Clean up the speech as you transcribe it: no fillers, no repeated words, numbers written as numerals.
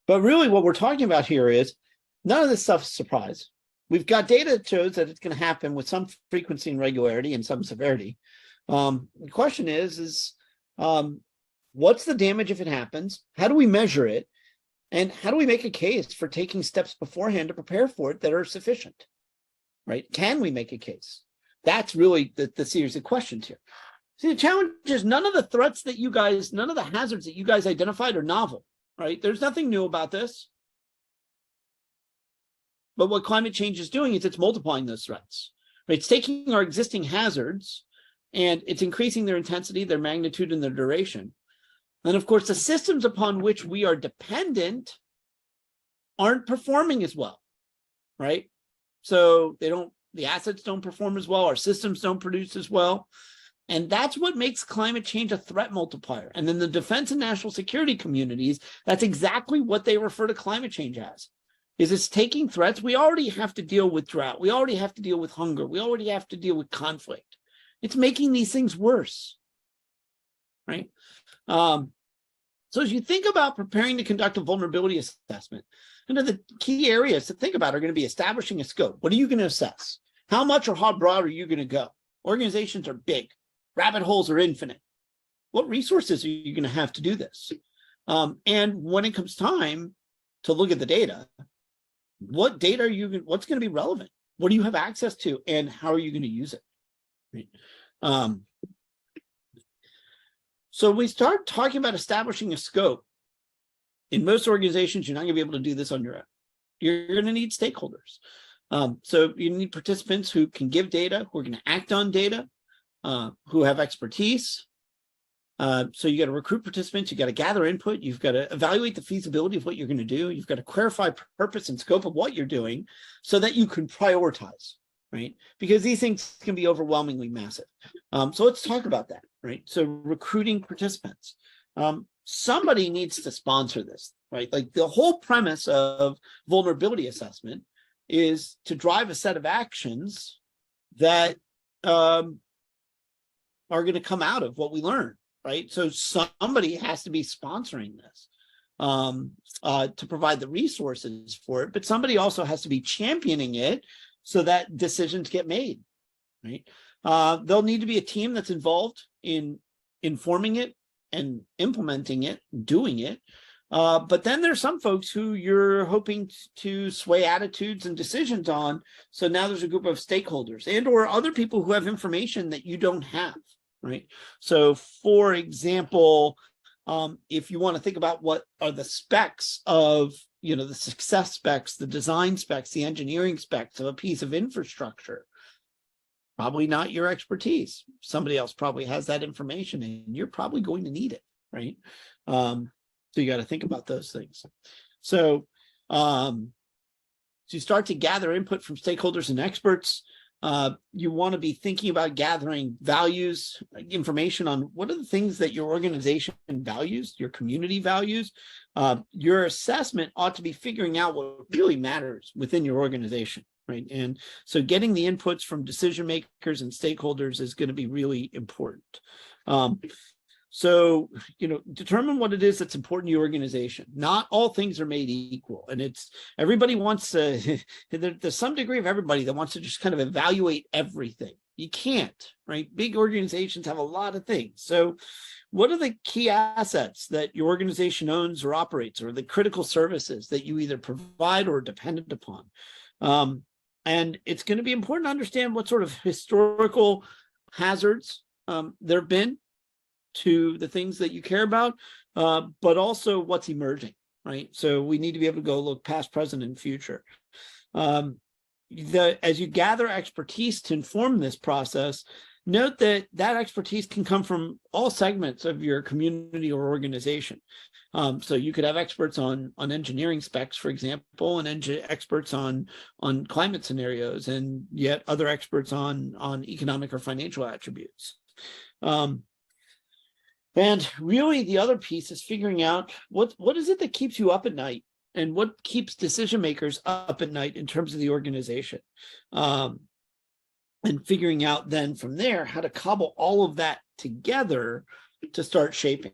But really what we're talking about here is none of this stuff is a surprise. We've got data that shows that it's going to happen with some frequency and regularity and some severity. The question is what's the damage if it happens? How do we measure it? And how do we make a case for taking steps beforehand to prepare for it that are sufficient, right? Can we make a case? That's really the series of questions here. See, the challenge is none of the threats that you guys, none of the hazards that you guys identified are novel, right? There's nothing new about this. But what climate change is doing is it's multiplying those threats, right? It's taking our existing hazards and it's increasing their intensity, their magnitude, and their duration. And of course, the systems upon which we are dependent aren't performing as well, right? So the assets don't perform as well, our systems don't produce as well. And that's what makes climate change a threat multiplier. And in the defense and national security communities, that's exactly what they refer to climate change as. Is it's taking threats. We already have to deal with drought. We already have to deal with hunger. We already have to deal with conflict. It's making these things worse, right? So as you think about preparing to conduct a vulnerability assessment, the key areas to think about are going to be establishing a scope. What are you going to assess? How much or how broad are you going to go? Organizations are big. Rabbit holes are infinite. What resources are you going to have to do this? And when it comes time to look at the data, what data are what's going to be relevant? What do you have access to, and how are you going to use it? Right? So we start talking about establishing a scope. In most organizations, you're not going to be able to do this on your own. You're going to need stakeholders. So you need participants who can give data, who are going to act on data, who have expertise. So you got to recruit participants, you got to gather input, you've got to evaluate the feasibility of what you're going to do, you've got to clarify purpose and scope of what you're doing so that you can prioritize, right? Because these things can be overwhelmingly massive. So let's talk about that, right? So recruiting participants. Somebody needs to sponsor this, right? Like the whole premise of vulnerability assessment is to drive a set of actions that are going to come out of what we learn, right? So somebody has to be sponsoring this to provide the resources for it, but somebody also has to be championing it so that decisions get made, right? There'll need to be a team that's involved in informing it and implementing it, doing it. But then there's some folks who you're hoping to sway attitudes and decisions on. So now there's a group of stakeholders and or other people who have information that you don't have, right? So for example, if you want to think about what are the specs of, the success specs, the design specs, the engineering specs of a piece of infrastructure, probably not your expertise. Somebody else probably has that information and you're probably going to need it, right? So you got to think about those things. So, so you start to gather input from stakeholders and experts. You want to be thinking about gathering values, information on what are the things that your organization values, your community values. Your assessment ought to be figuring out what really matters within your organization, right? And so getting the inputs from decision makers and stakeholders is going to be really important. So, determine what it is that's important to your organization. Not all things are made equal. And everybody wants to, there's some degree of everybody that wants to just kind of evaluate everything. You can't, right? Big organizations have a lot of things. So what are the key assets that your organization owns or operates, or the critical services that you either provide or are dependent upon? And it's going to be important to understand what sort of historical hazards there have been to the things that you care about, but also what's emerging, right? So we need to be able to go look past, present, and future. As you gather expertise to inform this process, note that expertise can come from all segments of your community or organization. So you could have experts on engineering specs, for example, and experts on climate scenarios, and yet other experts on economic or financial attributes. And really, the other piece is figuring out what is it that keeps you up at night, and what keeps decision makers up at night in terms of the organization, and figuring out then from there how to cobble all of that together to start shaping